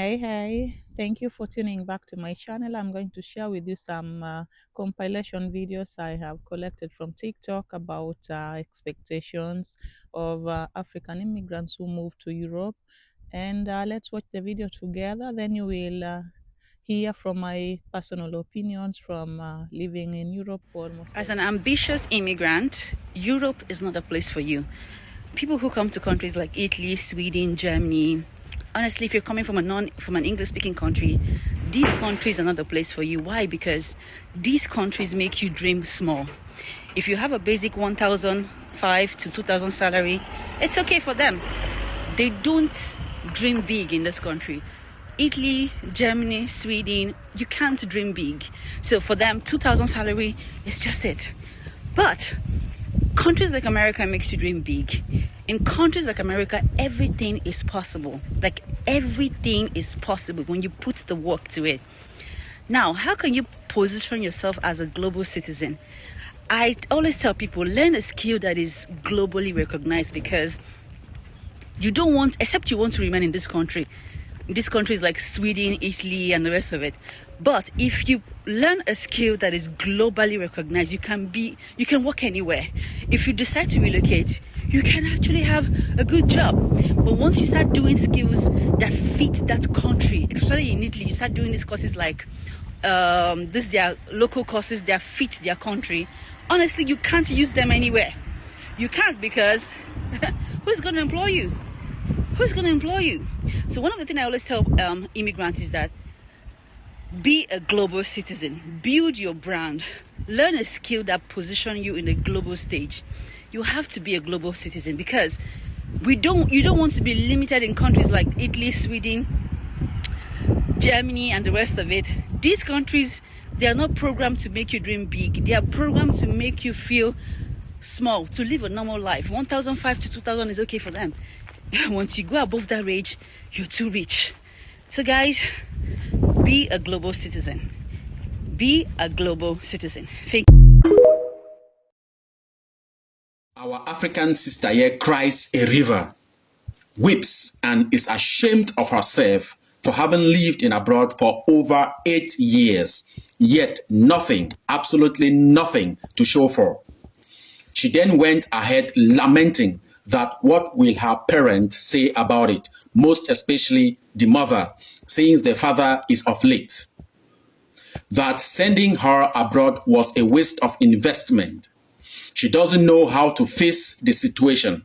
Hey, thank you for tuning back to my channel. I'm going to share with you some compilation videos I have collected from TikTok about expectations of African immigrants who move to Europe. And let's watch the video together. Then you will hear from my personal opinions from living in Europe for almost As a an ambitious immigrant, Europe is not a place for you. People who come to countries like Italy, Sweden, Germany, honestly, if you're coming from an English-speaking country, these countries are not a place for you. Why? Because these countries make you dream small. If you have a basic 1,500 to 2,000 salary, it's okay for them. They don't dream big in this country. Italy, Germany, Sweden, you can't dream big. So for them, 2,000 salary is just it. But countries like America makes you dream big. In countries like America, everything is possible. Like everything is possible when you put the work to it. Now, how can you position yourself as a global citizen? I always tell people, learn a skill that is globally recognized, because you don't want, except you want to remain in this country. These countries like Sweden, Italy, and the rest of it. But if you learn a skill that is globally recognized, you can work anywhere. If you decide to relocate, you can actually have a good job. But once you start doing skills that fit that country, especially in Italy, you start doing these courses like their local courses that fit their country. Honestly, you can't use them anywhere. You can't, because who's going to employ you? Who's going to employ you? So one of the things I always tell immigrants is that be a global citizen, build your brand, learn a skill that positions you in a global stage. You have to be a global citizen, because you don't want to be limited in countries like Italy, Sweden, Germany, and the rest of it. These countries, they are not programmed to make you dream big. They are programmed to make you feel small, to live a normal life. 1,500 to 2,000 is okay for them. Once you go above that range, you're too rich. So guys, be a global citizen. Be a global citizen. Thank you. Our African sister here cries a river, weeps, and is ashamed of herself for having lived in abroad for over 8 years, yet nothing, absolutely nothing to show for. She then went ahead lamenting that what will her parents say about it, most especially the mother, since the father is of late. That sending her abroad was a waste of investment. She doesn't know how to face the situation.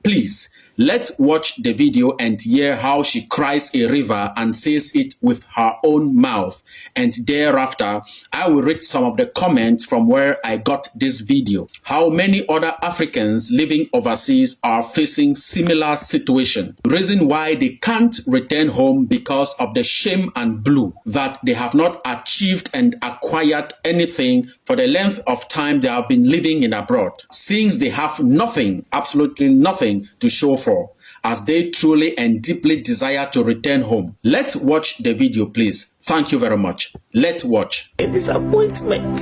Please, let's watch the video and hear how she cries a river and says it with her own mouth. And thereafter, I will read some of the comments from where I got this video. How many other Africans living overseas are facing similar situation. Reason why they can't return home because of the shame and blue that they have not achieved and acquired anything for the length of time they have been living in abroad. Since they have nothing, absolutely nothing to show for, as they truly and deeply desire to return home. Let's watch the video, please. Thank you very much. Let's watch. A disappointment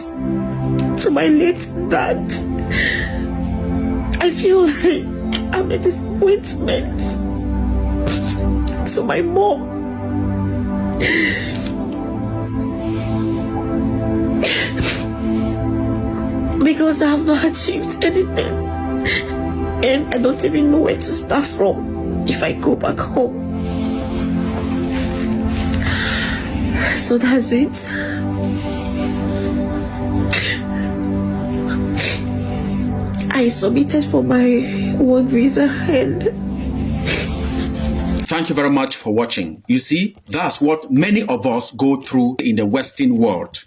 to my late dad. I feel like I'm a disappointment to my mom. Because I have not achieved anything. And I don't even know where to start from if I go back home. So that's it. I submitted for my work visa and thank you very much for watching. You see, that's what many of us go through in the Western world.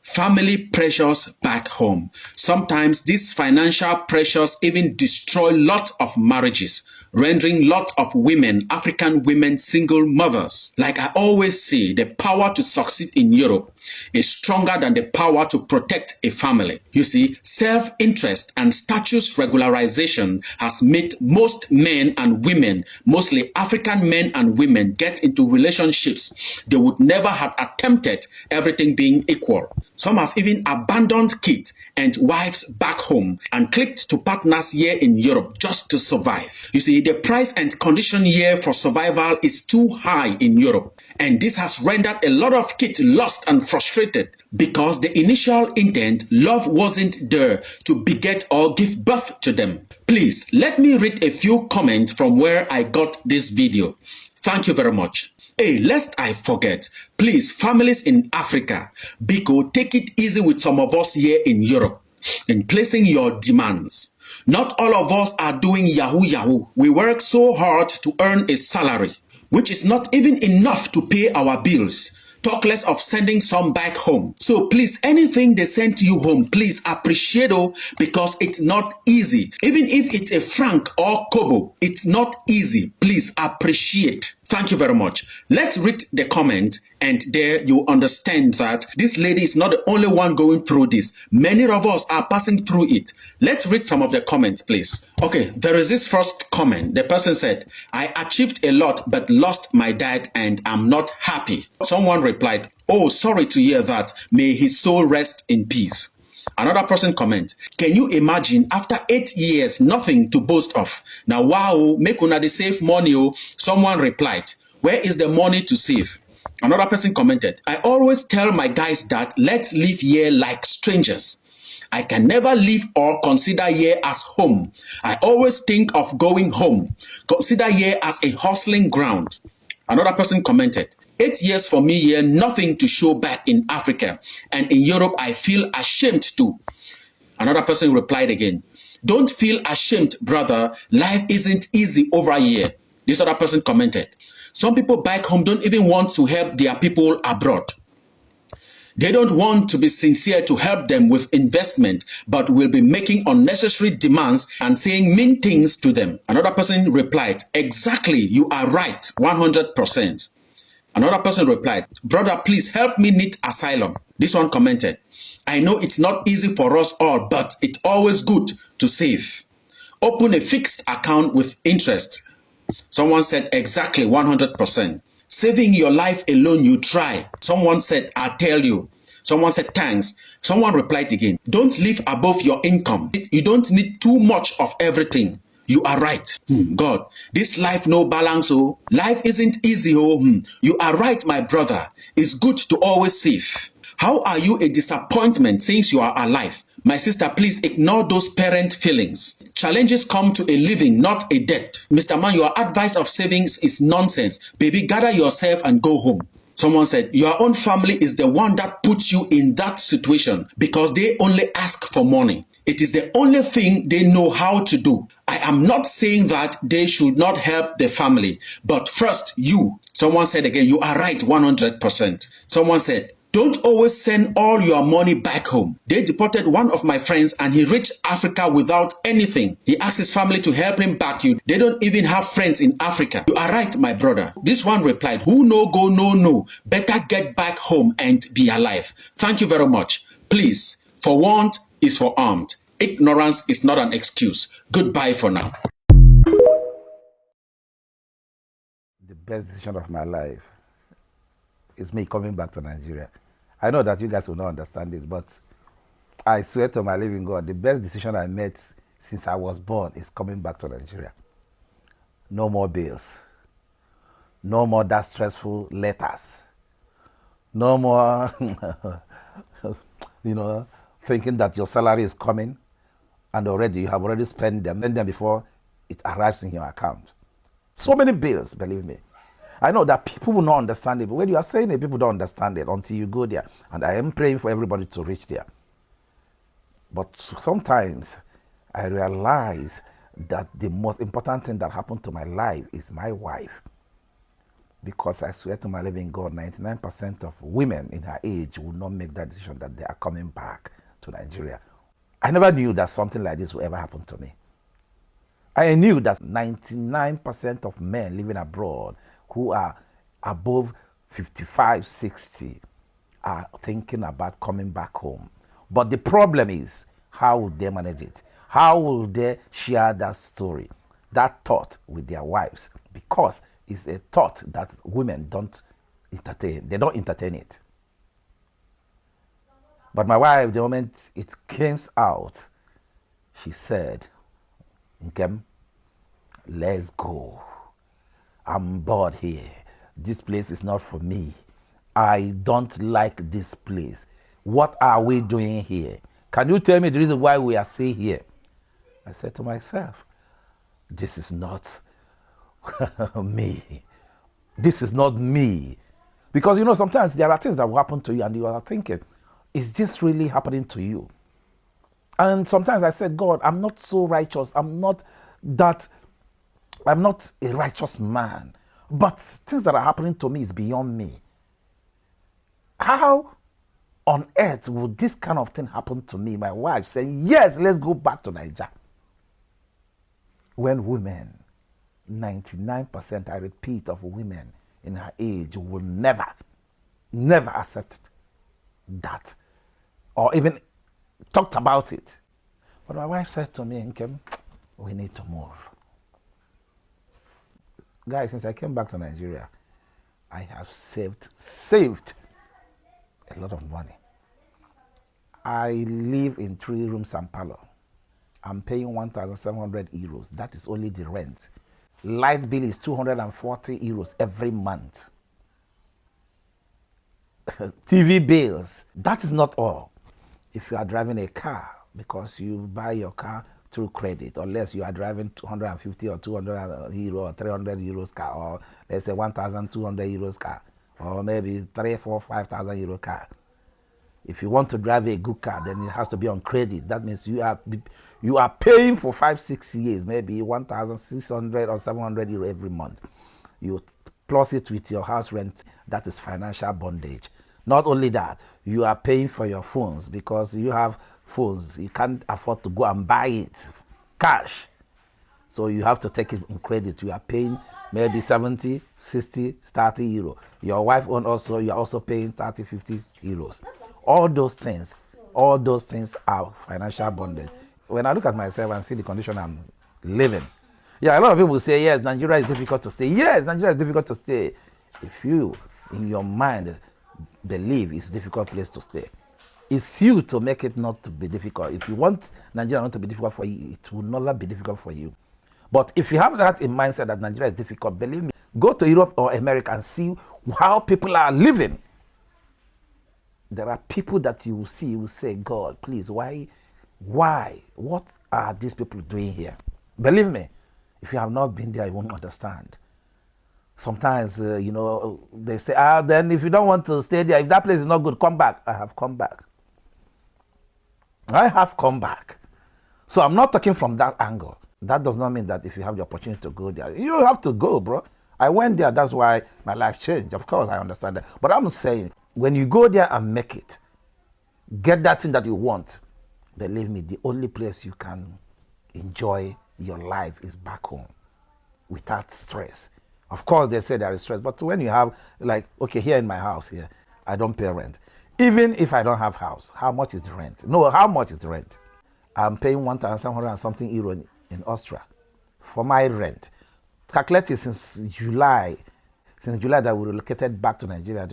Family pressures back home. Sometimes these financial pressures even destroy lots of marriages, rendering lots of women, African women, single mothers. Like I always say, the power to succeed in Europe is stronger than the power to protect a family. You see, self-interest and status regularization has made most men and women, mostly African men and women, get into relationships they would never have attempted, everything being equal. Some have even abandoned kids and wives back home and clicked to partners here in Europe just to survive. You see, the price and condition here for survival is too high in Europe, and this has rendered a lot of kids lost and frustrated because the initial intent, love, wasn't there to beget or give birth to them. Please, let me read a few comments from where I got this video. Thank you very much. Hey, lest I forget, please, families in Africa, Biko, take it easy with some of us here in Europe in placing your demands. Not all of us are doing yahoo yahoo. We work so hard to earn a salary, which is not even enough to pay our bills. Talk less of sending some back home. So please, anything they send to you home, please appreciate it, because it's not easy. Even if it's a franc or kobo, it's not easy. Please appreciate. Thank you very much. Let's read the comment, and there you understand that this lady is not the only one going through this. Many of us are passing through it. Let's read some of the comments, please. Okay, there is this first comment. The person said, I achieved a lot but lost my dad and I'm not happy. Someone replied, oh, sorry to hear that. May his soul rest in peace. Another person comment, can you imagine after 8 years, nothing to boast of? Now, wow, make una dey save money. Oh. Someone replied, where is the money to save? Another person commented, I always tell my guys that let's live here like strangers. I can never live or consider here as home. I always think of going home. Consider here as a hustling ground. Another person commented, 8 years for me here, nothing to show back in Africa. And in Europe, I feel ashamed too. Another person replied again, don't feel ashamed, brother. Life isn't easy over here. This other person commented, some people back home don't even want to help their people abroad. They don't want to be sincere to help them with investment, but will be making unnecessary demands and saying mean things to them. Another person replied, exactly, you are right, 100%. Another person replied, brother, please help me need asylum. This one commented, I know it's not easy for us all, but it's always good to save. Open a fixed account with interest. Someone said, exactly, 100%. Saving your life alone, you try. Someone said, I tell you. Someone said, thanks. Someone replied again, don't live above your income. You don't need too much of everything. You are right. God, this life no balance. Oh, life isn't easy. Oh, you are right, my brother. It's good to always save. How are you a disappointment since you are alive? My sister, please ignore those parent feelings. Challenges come to a living, not a debt. Mr. Man, your advice of savings is nonsense. Baby, gather yourself and go home. Someone said, your own family is the one that puts you in that situation because they only ask for money. It is the only thing they know how to do. I am not saying that they should not help the family, but first you. Someone said again, you are right, 100%. Someone said, don't always send all your money back home. They deported one of my friends and he reached Africa without anything. He asked his family to help him back. They don't even have friends in Africa. You are right, my brother. This one replied, who no go, no, no. Better get back home and be alive. Thank you very much. Please, for want is for armed. Ignorance is not an excuse. Goodbye for now. The best decision of my life is me coming back to Nigeria. I know that you guys will not understand it, but I swear to my living God, the best decision I made since I was born is coming back to Nigeria. No more bills. No more that stressful letters. No more, thinking that your salary is coming and already you have already spent them before it arrives in your account. So many bills, believe me. I know that people will not understand it, but when you are saying it, people don't understand it until you go there. And I am praying for everybody to reach there. But sometimes I realize that the most important thing that happened to my life is my wife. Because I swear to my living God, 99% of women in her age will not make that decision that they are coming back to Nigeria. I never knew that something like this would ever happen to me. I knew that 99% of men living abroad who are above 55, 60 are thinking about coming back home. But the problem is, how will they manage it? How will they share that story, that thought with their wives? Because it's a thought that women don't entertain. They don't entertain it. But my wife, the moment it came out, she said, Nkem, let's go. I'm bored here. This place is not for me. I don't like this place. What are we doing here? Can you tell me the reason why we are still here? I said to myself, this is not me. This is not me. Because you know, sometimes there are things that will happen to you and you are thinking, is this really happening to you? And sometimes I said, God, I'm not so righteous. I'm not a righteous man. But things that are happening to me is beyond me. How on earth would this kind of thing happen to me? My wife saying, yes, let's go back to Nigeria. When women, 99%, I repeat, of women in her age will never accept that or even talked about it. But my wife said to me, Nkem, we need to move. Guys, since I came back to Nigeria, I have saved a lot of money. I live in 3 rooms and parlor. I'm paying 1,700 euros. That is only the rent. Light bill is 240 euros every month. TV bills. That is not all. If you are driving a car, because you buy your car through credit, unless you are driving 250 or 200 euro or 300 euros car, or let's say 1,200 euros car, or maybe 3, 4, 5,000 euro car. If you want to drive a good car, then it has to be on credit. That means you are paying for 5, 6 years, maybe 1,600 or 700 euro every month. You plus it with your house rent. That is financial bondage. Not only that, you are paying for your phones because you have phones. You can't afford to go and buy it cash. So you have to take it on credit. You are paying maybe 70, 60, 30 euro. Your wife also, you are also paying 30, 50 euros. All those things are financial bondage. When I look at myself and see the condition I'm living, yeah, a lot of people say, yes, Nigeria is difficult to stay. Yes, Nigeria is difficult to stay. If you, in your mind, believe it's a difficult place to stay, it's you to make it not to be difficult. If you want Nigeria not to be difficult for you, it will never be difficult for you. But if you have that in mindset that Nigeria is difficult, believe me, go to Europe or America and see how people are living. There are people that you will see, you will say, God, please, why, what are these people doing here? Believe me, if you have not been there, you won't understand. Sometimes, they say, then if you don't want to stay there, if that place is not good, come back. I have come back. So I'm not talking from that angle. That does not mean that if you have the opportunity to go there, you have to go, bro. I went there, that's why my life changed. Of course, I understand that. But I'm saying, when you go there and make it, get that thing that you want, believe me, the only place you can enjoy your life is back home without stress. Of course, they say there is stress, but when you have, like, okay, here in my house here, I don't pay rent. Even if I don't have house, how much is the rent? No, how much is the rent? I'm paying 1,700 and something euro in Austria for my rent. Calculated since July that we relocated back to Nigeria.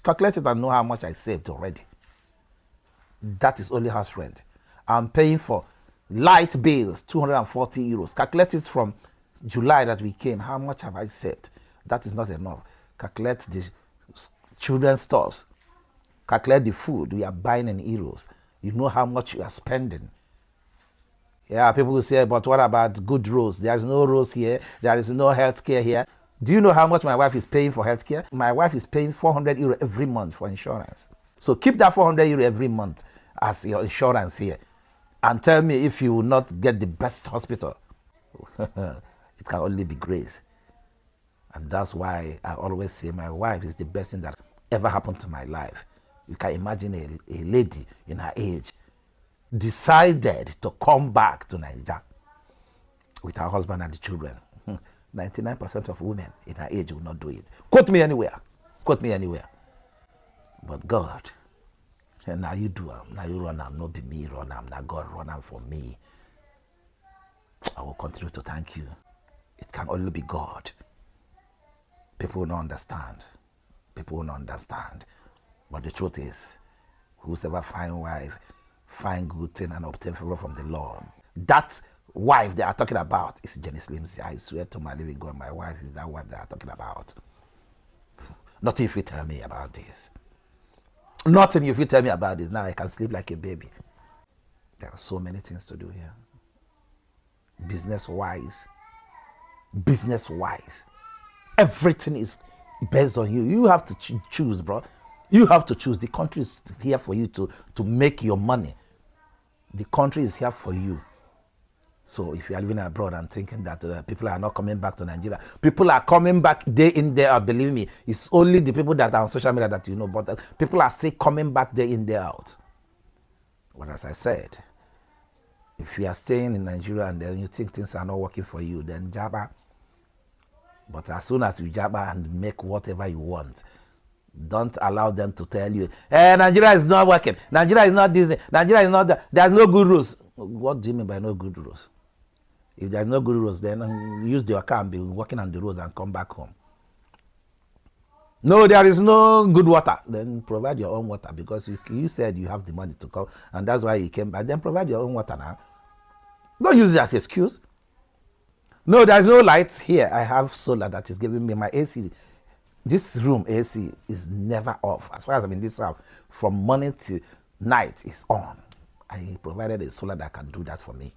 Calculate it and know how much I saved already. That is only house rent. I'm paying for light bills, 240 euros. Calculate it from July that we came. How much have I saved? That is not enough. Calculate the children's stuff. Calculate the food we are buying in euros. You know how much you are spending. Yeah, people will say, but what about good roads? There is no roads here. There is no healthcare here. Do you know how much my wife is paying for healthcare? My wife is paying 400 euro every month for insurance. So keep that 400 euro every month as your insurance here. And tell me if you will not get the best hospital. It can only be grace. And that's why I always say my wife is the best thing that ever happened to my life. You can imagine a lady in her age decided to come back to Nigeria with her husband and the children. 99% of women in her age will not do it. Quote me anywhere. But God, now you do them. Now you run them. Not be me run them. Now God run them for me. I will continue to thank you. It can only be God. People will not understand. But the truth is, Whosoever find wife, find good thing and obtain favor from the Lord. That wife they are talking about is Jenny Slim. I swear to my living God, my wife is that wife they are talking about. Nothing if you tell me about this. Nothing if you tell me about this. Now I can sleep like a baby. There are so many things to do here. Business wise, everything is based on you. You have to choose, bro. You have to choose. The country is here for you to make your money. The country is here for you. So if you are living abroad and thinking that people are not coming back to Nigeria, people are coming back day in, day out. Believe me, it's only the people that are on social media that you know, but people are still coming back day in, day out. But as I said, if you are staying in Nigeria and then you think things are not working for you, then jabba. But as soon as you jabba and make whatever you want, don't allow them to tell you, hey, Nigeria is not working. Nigeria is not this. Nigeria is not that. There's no good rules. What do you mean by no good rules? If there's no good rules, then use your car and be walking on the road and come back home. No, there is no good water. Then provide your own water, because you said you have the money to come, and that's why you came back. Then provide your own water now. Don't use it as an excuse. No, there's no light here. I have solar that is giving me my AC. This room AC is never off. As far as I'm in this house, from morning to night, it's on. I provided a solar that can do that for me.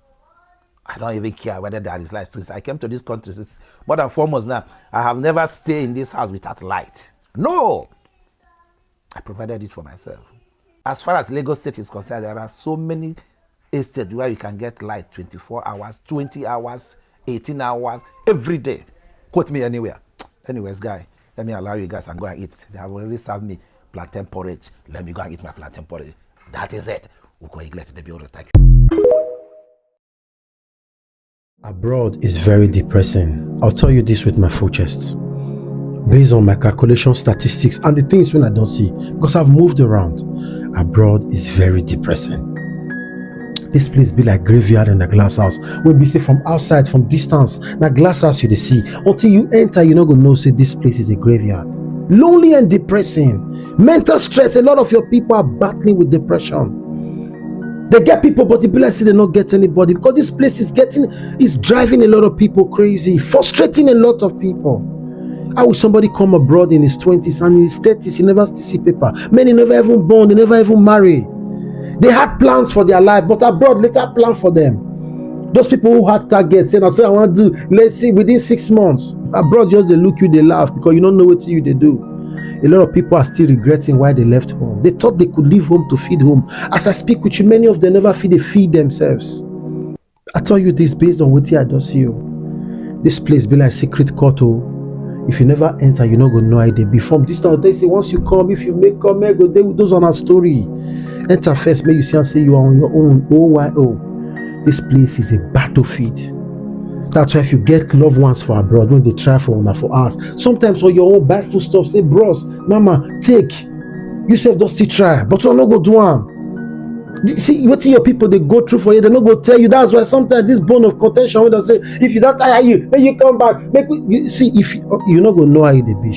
I don't even care whether there is light. Since I came to this country, since more than 4 months now, I have never stayed in this house without light. No! I provided it for myself. As far as Lagos State is concerned, there are so many estates where you can get light 24 hours, 20 hours, 18 hours, every day. Quote me anywhere. Anyways, guy, let me allow you guys and go and eat. They have already served me plantain porridge. Let me go and eat my plantain porridge. That is it. We'll go English to the building. Thank you. Abroad is very depressing. I'll tell you this with my full chest. Based on my calculation statistics and the things when I don't see, because I've moved around, abroad is very depressing. This place be like graveyard in a glass house. When we see from outside, from distance, na glass house you dey see. Until you enter, you not gonna know say this place is a graveyard. Lonely and depressing. Mental stress. A lot of your people are battling with depression. They get people, but the people say they don't get anybody, because this place is driving a lot of people crazy, frustrating a lot of people. How will somebody come abroad in his 20s and in his 30s, he never see paper? Many never even born, they never even marry. They had plans for their life, but abroad later plan for them. Those people who had targets, and I say I want to do, let's see, within 6 months. Abroad just they look you, they laugh, because you don't know what you they do. A lot of people are still regretting why they left home. They thought they could leave home to feed home. As I speak with you, many of them never feed themselves. I tell you this based on what I do see you. This place be like secret court. If you never enter, you're not gonna know how they be. From this time, they say once you come, if you make come, go. Those are our story. Enter first, make you see and say you are on your own. OYO. This place is a battlefield. That's why if you get loved ones for abroad, when they try for us, sometimes on your own bad food stuff, say, bros, mama, take. You say, just still try, but you're not go do them. See, what your people they go through for you, they not go tell you. That's why sometimes this bone of contention, when they say, if you don't tire you, then you come back. You see, if you're not gonna know how they be,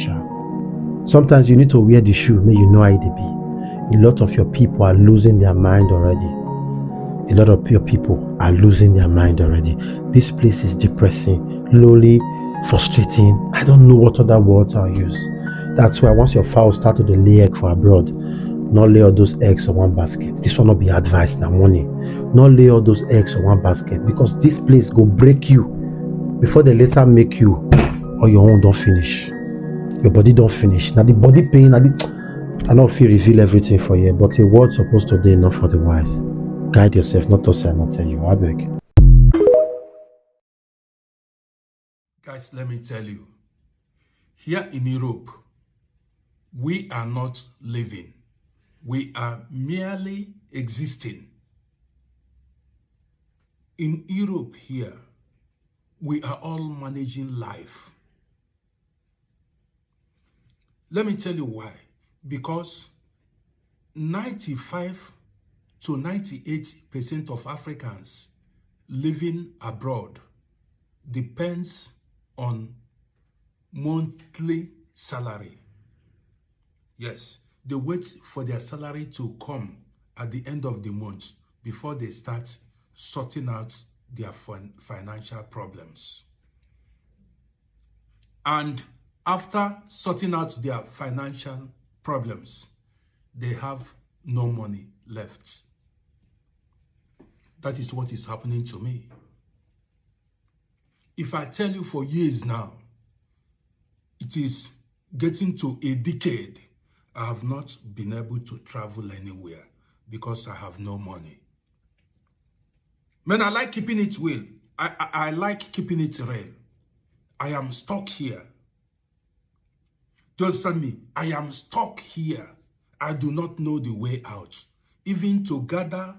sometimes you need to wear the shoe, make you know how they be. A lot of your people are losing their mind already. A lot of your people are losing their mind already. This place is depressing, lonely, frustrating. I don't know what other words I'll use. That's why once your fowl start to lay egg for abroad, not lay all those eggs on one basket. This will not be advice now, money. Not lay all those eggs on one basket, because this place go break you before they later make you, or your own don't finish. Your body don't finish. Now the body pain, I don't feel reveal everything for you, but a word supposed to be enough for the wise. Guide yourself, not to say, not tell you. I beg. Guys, let me tell you, here in Europe, we are not living. We are merely existing. In Europe here, we are all managing life. Let me tell you why. Because 95 to 98% of Africans living abroad depends on monthly salary. Yes, They wait for their salary to come at the end of the month before they start sorting out their financial problems. And after sorting out their financial problems, they have no money left. That is what is happening to me. If I tell you for years now, it is getting to a decade, I have not been able to travel anywhere because I have no money. Man, I like keeping it real. I like keeping it real. I am stuck here. Do you understand me? I am stuck here. I do not know the way out. Even to gather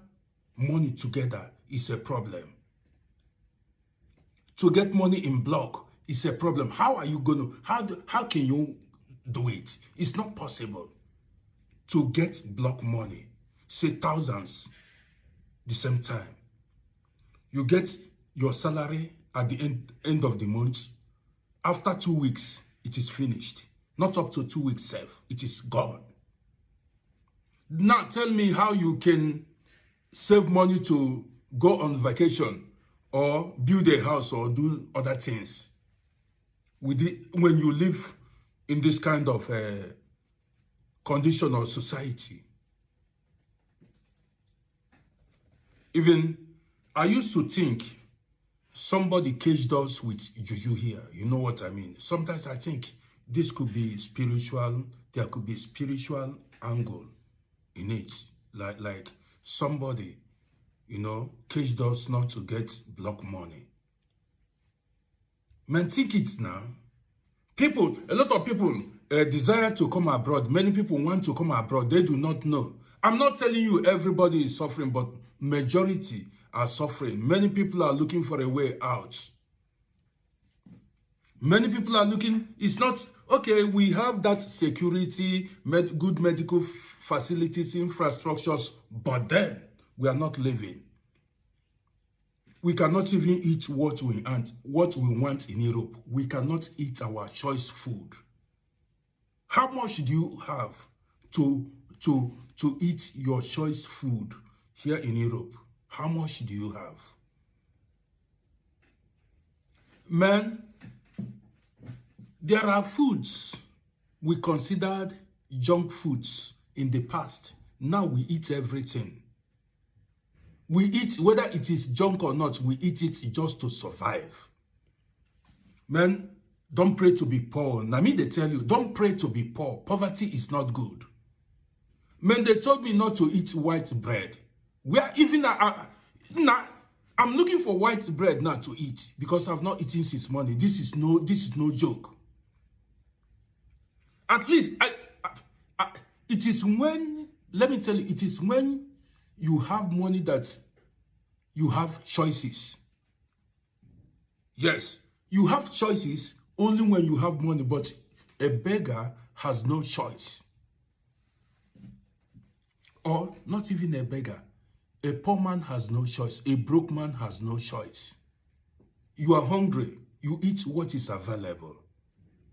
money together is a problem. To get money in bulk is a problem. How are you going to, how can you do it? It's not possible to get bulk money, say thousands, the same time. You get your salary at the end of the month. After 2 weeks, it is finished. Not up to 2 weeks, safe. It is gone. Now tell me how you can save money to go on vacation or build a house or do other things when you live in this kind of condition or society. Even I used to think somebody caged us with juju here. You know what I mean? Sometimes I think this could be spiritual. There could be spiritual angle in it. Like somebody, you know, caged us not to get block money. Man, think it now. A lot of people desire to come abroad. Many people want to come abroad. They do not know. I'm not telling you everybody is suffering, but majority are suffering. Many people are looking for a way out. Many people are looking, it's not, okay, we have that security, good medical facilities, infrastructures, but then we are not living. We cannot even eat what we want in Europe. We cannot eat our choice food. How much do you have to eat your choice food here in Europe? How much do you have? Man, there are foods we considered junk foods in the past. Now we eat everything. We eat, whether it is junk or not, we eat it just to survive. Man, don't pray to be poor. Now, they tell you, don't pray to be poor. Poverty is not good. Man, they told me not to eat white bread. I'm looking for white bread now to eat because I've not eaten since morning. This is no joke. At least, it is when, let me tell you, it is when you have money that you have choices. Yes, you have choices only when you have money, but a beggar has no choice. Or not even a beggar. A poor man has no choice. A broke man has no choice. You are hungry. You eat what is available.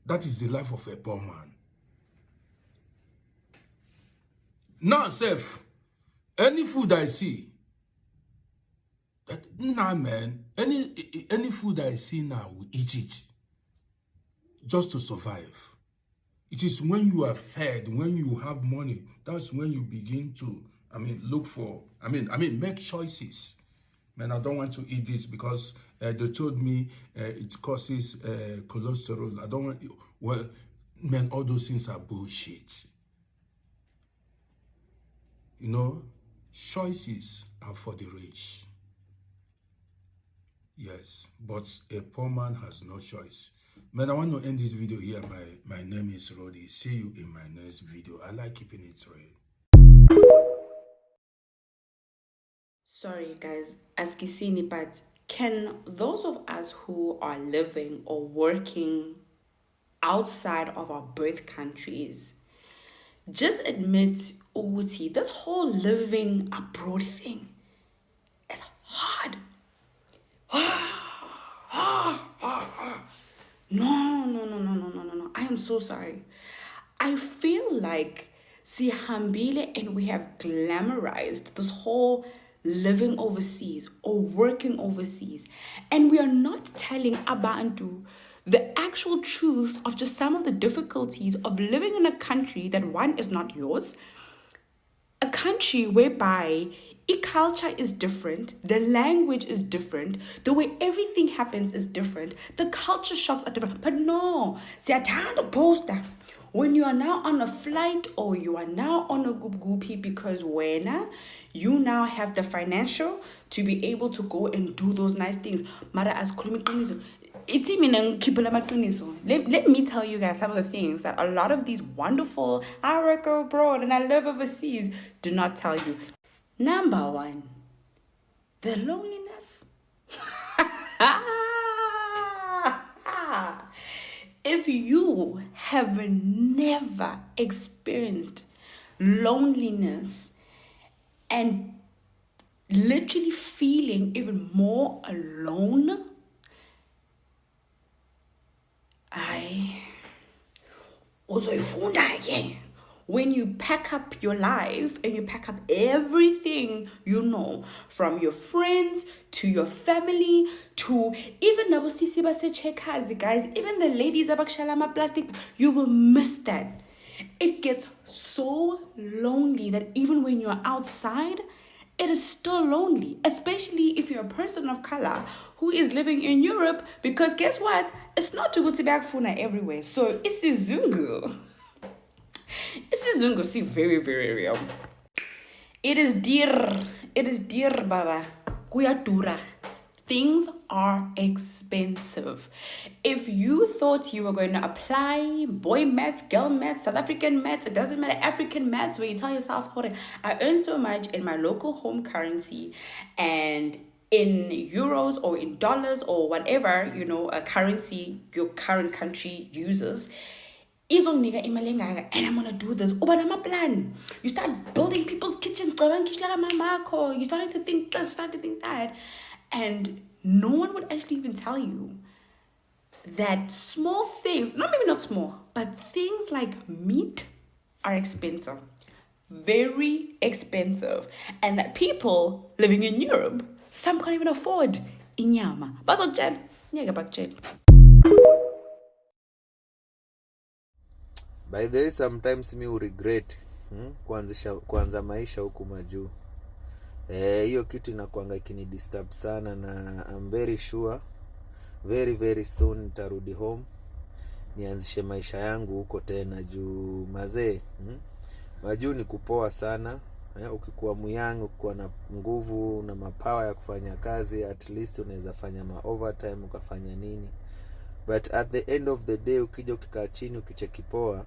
That is the life of a poor man. Now, Seth, any food I see, any food I see now, we eat it just to survive. It is when you are fed, when you have money, that's when you begin to, look for, make choices. Man, I don't want to eat this because they told me it causes cholesterol. I don't want, well, man, all those things are bullshit. You know, choices are for the rich. Yes, but a poor man has no choice. Man, I want to end this video here. My name is Roddy. See you in my next video. I like keeping it real. Sorry guys, askisini, but can those of us who are living or working outside of our birth countries just admit, Uguti, this whole living abroad thing is hard. No. I am so sorry. I feel like sihambile and we have glamorized this whole living overseas or working overseas, and we are not telling abantu the actual truths of just some of the difficulties of living in a country that, one, is not yours, a country whereby culture is different, the language is different, the way everything happens is different, the culture shocks are different. But no, siyathanda poster when you are now on a flight or you are now on a gupi, because you now have the financial to be able to go and do those nice things. Mara as let me tell you guys some of the things that a lot of these wonderful I work abroad and I live overseas do not tell you. Number one, the loneliness. If you have never experienced loneliness and literally feeling even more alone, when you pack up your life and you pack up everything you know, from your friends to your family to even guys, even the ladies abakshalama plastic, you will miss that. It gets so lonely that even when you're outside, it is still lonely, especially if you're a person of color who is living in Europe, because guess what? It's not too good to back funa everywhere. So it's Zungu. It's Zungu, see, very, very real. It is dear. It is dear, baba. Kuyadura. Things are expensive. If you thought you were going to apply boy maths, girl maths, South African maths, it doesn't matter, African maths, where you tell yourself, I earn so much in my local home currency and in euros or in dollars or whatever, a currency your current country uses, and I'm gonna do this. Plan. You start building people's kitchens, you're starting to think this, starting to think that. And no one would actually even tell you that small things, maybe not small, but things like meat are expensive. Very expensive. And that people living in Europe, some can't even afford inyama. But by the way, sometimes me regret kuanza maisha huku majuu. Hiyo kitu inakuanga ikinidisturb sana, na I'm very sure very very soon nitarudi home nianzishe maisha yangu huko tena juu mazee. Majuu ni kupoa sana. Ukikuwa myangu, ukikuwa na nguvu na mapawa ya kufanya kazi, at least unaweza fanya overtime ukafanya nini. But at the end of the day, ukija ukikaa chini ukicheki poa,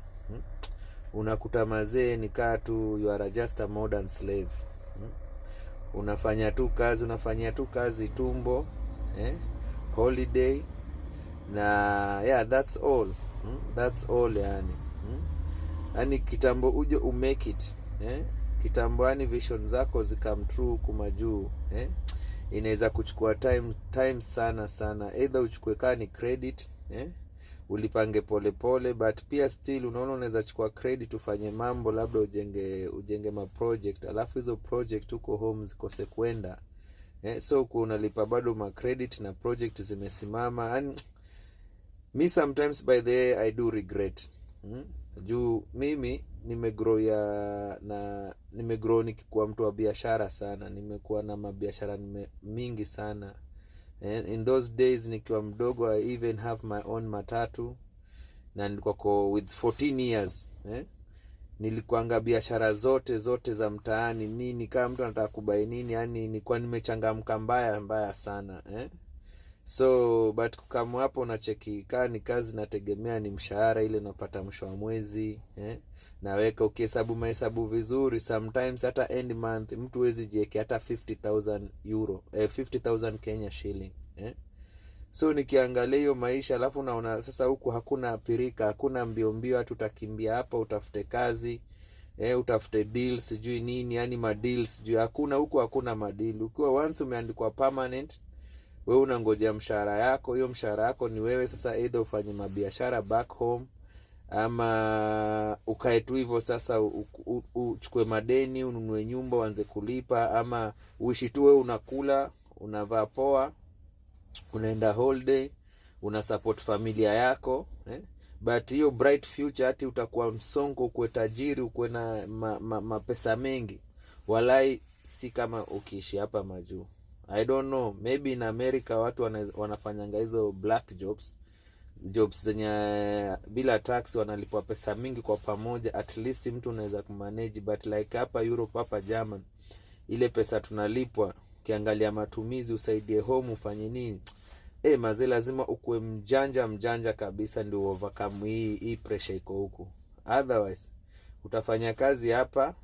unakuta mazee nikaa tu you are just a modern slave. Unafanya tu kazi tumbo, holiday, na yeah, that's all. That's all yani. Ani kitambo uje umake it, kitambo ani vision zako zikam true kumajuu, inaweza kuchukua time sana. Either uchukue kani credit, ulipange pole, but pia still unaona unaweza chukua credit ufanye mambo, labda ujenge ma project, alafu hizo project huko home zikose kwenda, so unalipa bado ma credit na project zimesimama. And me sometimes by the way I do regret. Juu mimi nimegrow nikikuwa mtu wa biashara sana, nimekuwa na mabiashara mingi sana. In those days nikiwa mdogo, I even have my own matatu, na nilikuwa with 14 years. Nilikuanga biashara zote za mtaani nini, kama mtu anataka kubai nini, yani nilikuwa nimechangamka mbaya sana. So but kama hapo unacheki ni kazi nategemea ni mshahara ile napata mwisho wa mwezi, naweka ukihesabu mahesabu vizuri, sometimes hata end month mtu wezi jieke hata 50,000 euro, 50,000 Kenya shilling. So nikiangalia hiyo maisha, alafu naona sasa huku hakuna pirika, hakuna mbio hata utakimbia hapa utafute kazi, utafute deals sijui nini, yani ma deals sijui hakuna huku, hakuna madeal. Ukiwa once umeandikwa permanent, wewe unangojea mshahara yako, hiyo mshahara yako ni wewe sasa either ufanye mabiashara back home, ama ukae tu hivyo sasa uchukue madeni, ununue nyumba, uanze kulipa, ama uishi tu wewe unakula, unavaa poa, unaenda holiday, una support familia yako but hiyo bright future ati utakuwa msongo, ukuwe tajiri, ukuwe na mapesa mengi, walai si kama ukiishi hapa majuu. I don't know, maybe in America watu wanafanyanga hizo black jobs zenye bila tax, wanalipwa pesa mingi kwa pamoja, at least mtu unaweza kumanage. But like hapa Europe, hapa German, ile pesa tunalipwa, ukiangalia matumizi, usaidie home, ufanye nini, mazee lazima ukuwe mjanja kabisa ndio overcome hii pressure iko huku. Otherwise utafanya kazi hapa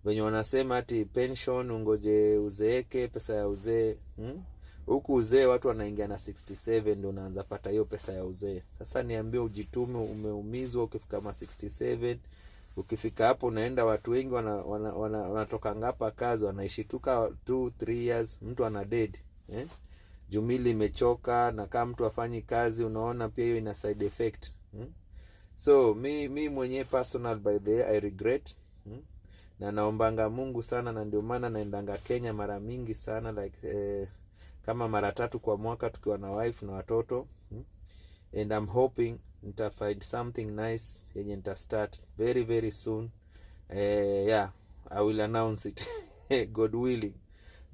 venye wanasema ati pension, ungoje uzeeke, pesa ya uzee huku uzee watu wanaingia na 67 ndio unaanza pata hiyo pesa ya uzee. Sasa niambie, ujitume, umeumizwa, ukifika ma 67, ukifika hapo unaenda, watu wengi wanatoka ngapa kazi, wanaishi tuka 2-3 years, mtu ana dead jumili imechoka, na kama mtu afanyi kazi, unaona pia hiyo ina side effect so mi mwenyewe personal by the way, I regret na naombanga Mungu sana, na ndio maana naendanga Kenya mara mingi sana, like kama mara 3 kwa mwaka tukiwa na wife na watoto and I'm hoping nita find something nice yenye nita start very very soon. Yeah, I will announce it God willing.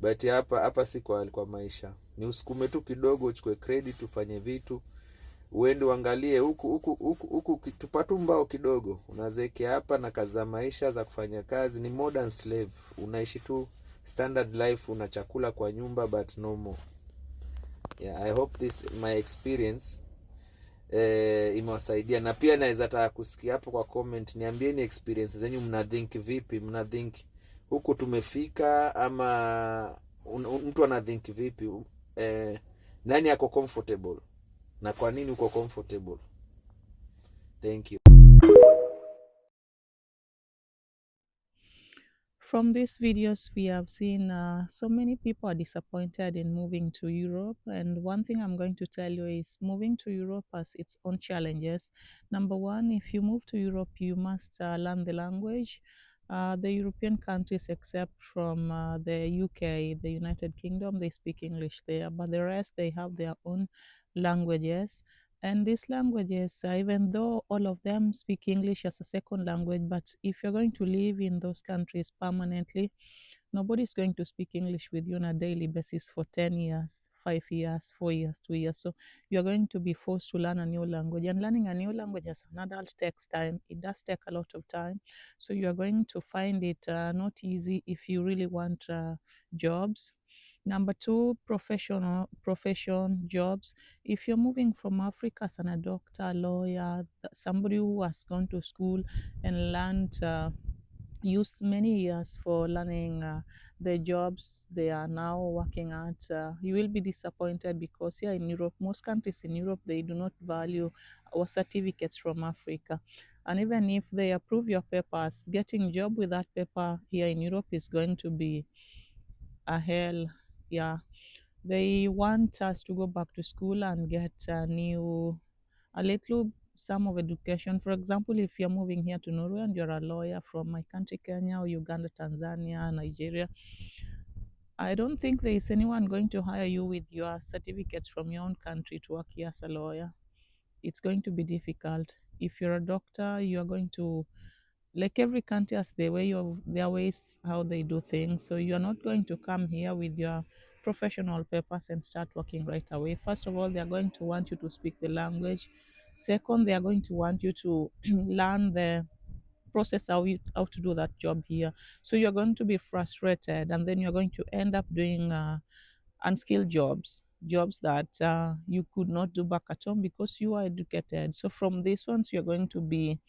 But hapa si kwa maisha, ni usukume tu kidogo, uchukue credit, ufanye vitu, uende uangalie huku tupatu mbao kidogo, unazeke hapa na kazi za maisha za kufanya kazi. Ni modern slave, unaishi tu standard life, una chakula kwa nyumba but no more. Yeah, I hope this my experience imewasaidia, na pia naweza taka kusikia hapo kwa comment, niambieni experience zenyu, mnathink vipi, mnathink huku tumefika, ama mtu anathink vipi, nani ako comfortable na kwa nini uko comfortable. Thank you. From these videos, we have seen so many people are disappointed in moving to Europe. And one thing I'm going to tell you is moving to Europe has its own challenges. Number one, if you move to Europe, you must learn the language. The European countries, except from the UK, the United Kingdom, they speak English there, but the rest, they have their own languages. And these languages, even though all of them speak English as a second language, but if you're going to live in those countries permanently, nobody's going to speak English with you on a daily basis for 10 years, 5 years, 4 years, 2 years. So you're going to be forced to learn a new language. And learning a new language as an adult takes time. It does take a lot of time. So you're going to find it not easy if you really want jobs. Number two, profession jobs. If you're moving from Africa as a doctor, lawyer, somebody who has gone to school and learned, used many years for learning the jobs they are now working at, you will be disappointed, because here in Europe, most countries in Europe, they do not value our certificates from Africa. And even if they approve your papers, getting job with that paper here in Europe is going to be a hell. Yeah, they want us to go back to school and get a little some of education. For example, if you're moving here to Norway and you're a lawyer from my country, Kenya, or Uganda, Tanzania, Nigeria, I don't think there is anyone going to hire you with your certificates from your own country to work here as a lawyer. It's going to be difficult. If you're a doctor, you're going to, like, every country has their ways how they do things. So you're not going to come here with your professional papers and start working right away. First of all, they are going to want you to speak the language. Second, they are going to want you to learn the process how to do that job here. So you're going to be frustrated, and then you're going to end up doing unskilled jobs that you could not do back at home because you are educated. So from these ones, you're going to be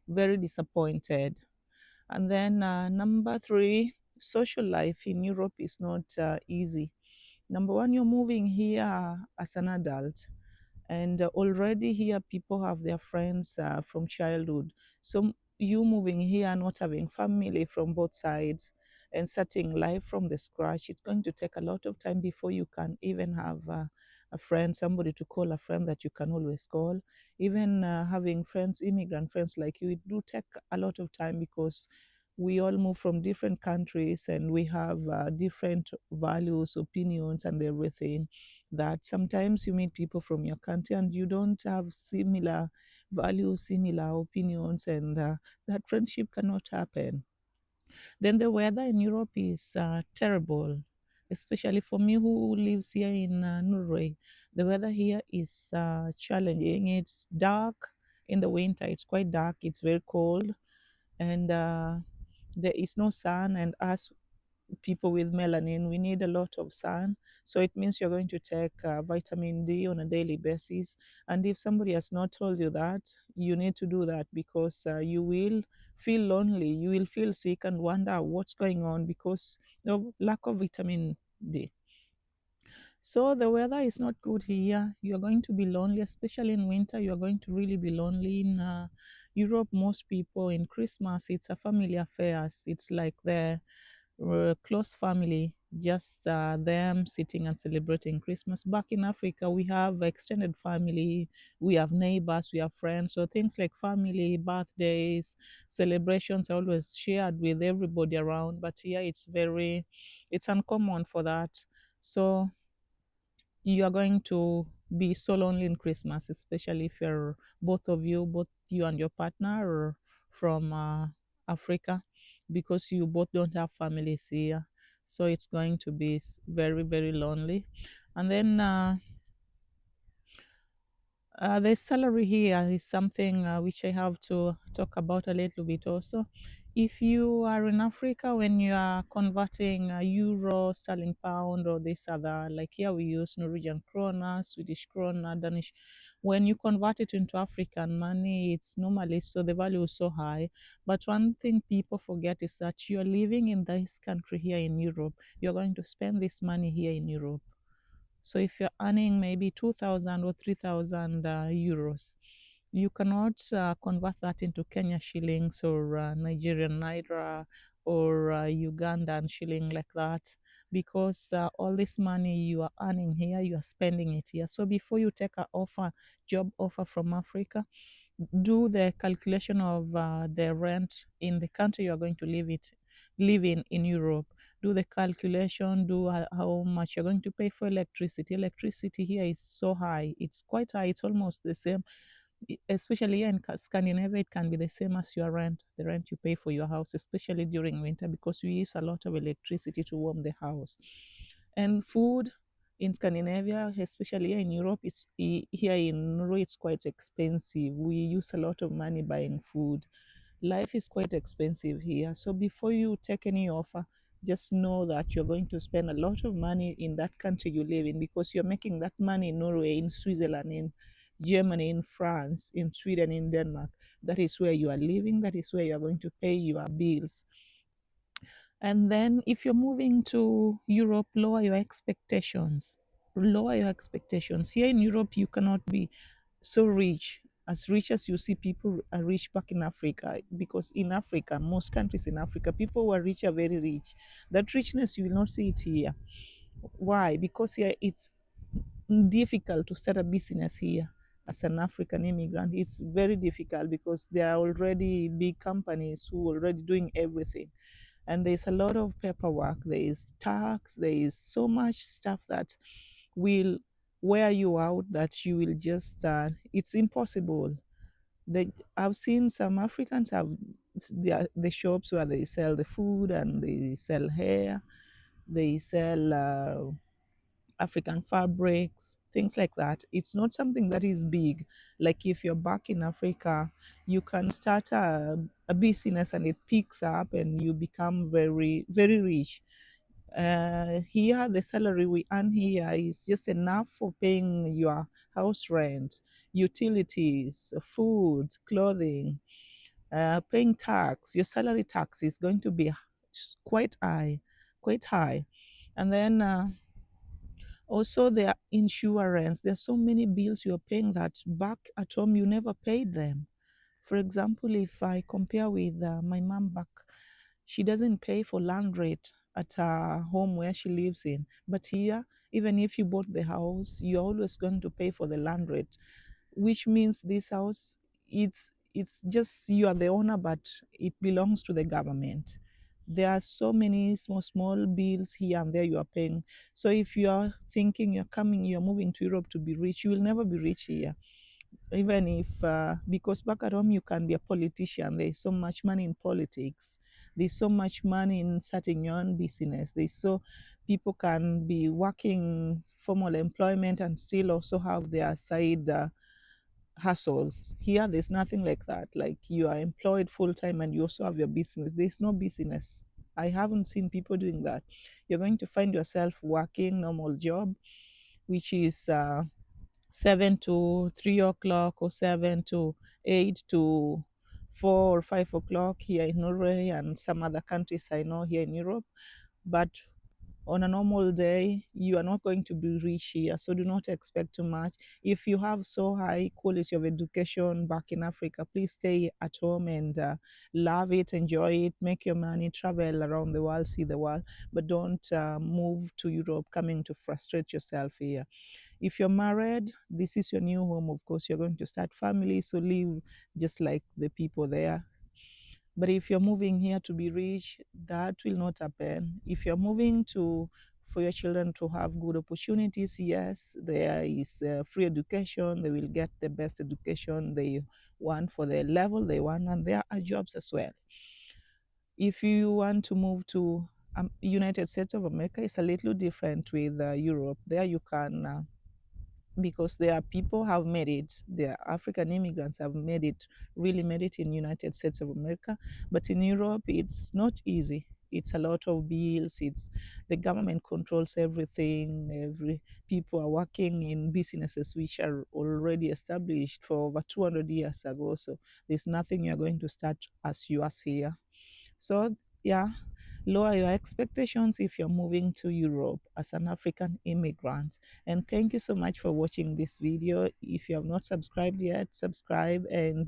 very disappointed. And then number three, social life in Europe is not easy. Number one, you're moving here as an adult, and already here people have their friends from childhood. So you moving here, not having family from both sides, and starting life from the scratch, it's going to take a lot of time before you can even have a friend, somebody to call, a friend that you can always call. Even having friends, immigrant friends like you, it do take a lot of time because we all move from different countries and we have different values, opinions, and everything. That sometimes you meet people from your country and you don't have similar values, similar opinions, and that friendship cannot happen. Then the weather in Europe is terrible, especially for me who lives here in Norway. The weather here is challenging. It's dark in the winter. It's quite dark. It's very cold, and there is no sun. And us people with melanin, we need a lot of sun. So it means you're going to take vitamin D on a daily basis. And if somebody has not told you that, you need to do that because you will feel lonely. You will feel sick and wonder what's going on because of lack of vitamin D. So the weather is not good here. You're going to be lonely, especially in winter. You're going to really be lonely in Europe. Most people in Christmas, it's a family affair. It's like the close family, just them sitting and celebrating Christmas. Back in Africa, we have extended family, we have neighbors, we have friends. So things like family, birthdays, celebrations are always shared with everybody around. But here it's uncommon for that. So you are going to be so lonely in Christmas, especially if you're both you and your partner are from Africa, because you both don't have families here. So it's going to be very, very lonely. And then the salary here is something which I have to talk about a little bit also. If you are in Africa, when you are converting euro, sterling pound, or this other, like here we use Norwegian krona, Swedish krona, Danish. When you convert it into African money, it's normally so the value is so high. But one thing people forget is that you're living in this country here in Europe. You're going to spend this money here in Europe. So if you're earning maybe 2,000 or 3,000 euros, you cannot convert that into Kenya shillings or Nigerian naira or Ugandan shilling like that, because all this money you are earning here, you are spending it here. So before you take a job offer from Africa, do the calculation of the rent in the country you are going to live in Europe. Do the calculation, do how much you're going to pay for electricity. Electricity here is so high, it's quite high, it's almost the same, especially here in Scandinavia. It can be the same as your rent, the rent you pay for your house, especially during winter, because we use a lot of electricity to warm the house. And food in Scandinavia, especially here in Europe, here in Norway, it's quite expensive. We use a lot of money buying food. Life is quite expensive here. So before you take any offer, just know that you're going to spend a lot of money in that country you live in, because you're making that money in Norway, in Switzerland, in Germany, in France, in Sweden, in Denmark. That is where you are living. That is where you are going to pay your bills. And then if you're moving to Europe, lower your expectations. Lower your expectations. Here in Europe, you cannot be so rich as you see people are rich back in Africa, because in Africa, most countries in Africa, people who are rich are very rich. That richness, you will not see it here. Why? Because here it's difficult to start a business here as an African immigrant. It's very difficult because there are already big companies who are already doing everything, and there's a lot of paperwork, there is tax, there is so much stuff that will wear you out, that you will just it's impossible. I've seen some Africans have the shops where they sell the food and they sell hair, they sell African fabrics, things like that. It's not something that is big. Like if you're back in Africa, you can start a business and it picks up and you become very, very rich. Here, the salary we earn here is just enough for paying your house rent, utilities, food, clothing, paying tax. Your salary tax is going to be quite high, quite high. And then also, their insurance. There's so many bills you're paying that back at home you never paid them. For example, if I compare with my mom back, she doesn't pay for land rate at her home where she lives in. But here, Even if you bought the house, you're always going to pay for the land rate, which means this house, it's just you are the owner, but it belongs to the government. There are so many small bills here and there you are paying. So if you are thinking you're moving to Europe to be rich, you will never be rich here. Even if because back at home you can be a politician, there's so much money in politics, there's so much money in starting your own business, there's so people can be working formal employment and still also have their side hustles. Here there's nothing like that. Like, you are employed full time and you also have your business. There's no business. I haven't seen people doing that. You're going to find yourself working normal job, which is 7 to 3 o'clock or 7 to 8 to 4 or 5 o'clock here in Norway and some other countries I know here in Europe. But on a normal day, you are not going to be rich here, so do not expect too much. If you have so high quality of education back in Africa, please stay at home and love it, enjoy it, make your money, travel around the world, see the world, but don't move to Europe coming to frustrate yourself here. If you're married, this is your new home. Of course, you're going to start family, so live just like the people there. But if you're moving here to be rich, that will not happen. If you're moving to for your children to have good opportunities, yes, there is free education. They will get the best education they want for the level they want, and there are jobs as well. If you want to move to United States of America, it's a little different with Europe. There you can because there are people have made it. There are African immigrants have made it, really made it in United States of America. But in Europe, it's not easy. It's a lot of bills. It's the government controls everything. Every people are working in businesses which are already established for over 200 years ago. So there's nothing you're going to start as you are here. So yeah, lower your expectations if you're moving to Europe as an African immigrant. And thank you so much for watching this video. If you have not subscribed yet, subscribe, and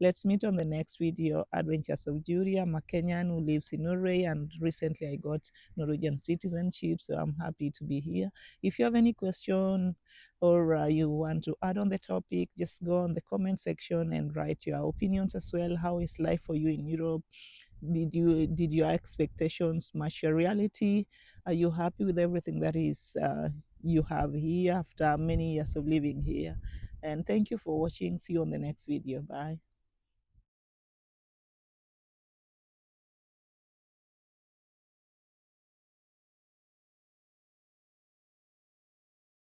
let's meet on the next video. Adventures of Judy. I'm a Kenyan who lives in Norway, and recently I got Norwegian citizenship, so I'm happy to be here. If you have any question or you want to add on the topic, just go on the comment section and write your opinions as well. How is life for you in Europe? Did your expectations match your reality? Are you happy with everything that is you have here after many years of living here? And thank you for watching. See you on the next video. Bye.